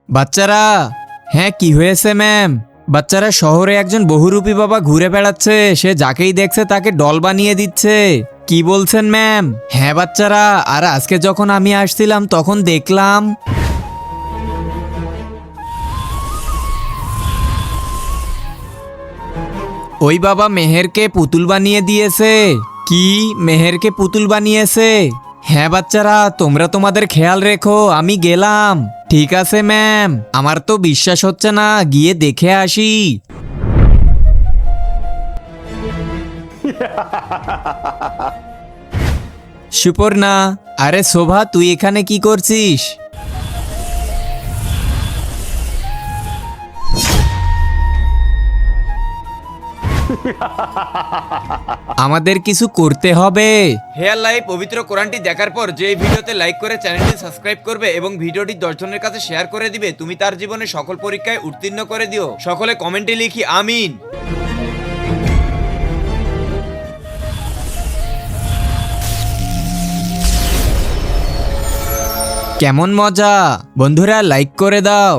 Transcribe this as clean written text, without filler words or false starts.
বাচ্চারা, হ্যাঁ কি হয়েছে ম্যাম? বাচ্চারা, শহরে একজন বহুরূপী বাবা ঘুরে বেড়াচ্ছে, সে যাকেই দেখছে তাকে ডল বানিয়ে দিচ্ছে। কি বলছেন ম্যাম? হ্যাঁ বাচ্চারা, আর আজকে যখন আমি আসছিলাম তখন দেখলাম। ওই বাবা মেহেরকে পুতুল বানিয়ে দিয়েছে। কি? মেহেরকে পুতুল বানিয়েছে? হ্যাঁ বাচ্চারা, তোমরা তোমাদের খেয়াল রেখো, আমি গেলাম। ঠিক আছে ম্যাম, আমার তো বিশ্বাস হচ্ছে না, গিয়ে দেখে আসি। সুপর্ণা, আরে শোভা, তুই এখানে কি করছিস? আমাদের কিছু করতে হবে। হে আল্লাহ, এই পবিত্র কোরআনটি দেখার পর যে এই ভিডিওতে লাইক করে চ্যানেলটি সাবস্ক্রাইব করবে এবং ভিডিওটি 10 জনের কাছে শেয়ার করে দিবে, তুমি তার জীবনে সকল পরীক্ষায় উত্তীর্ণ করে দিও। সকলে কমেন্টে লিখি আমিন। কেমন মজা! বন্ধুরা, লাইক করে দাও।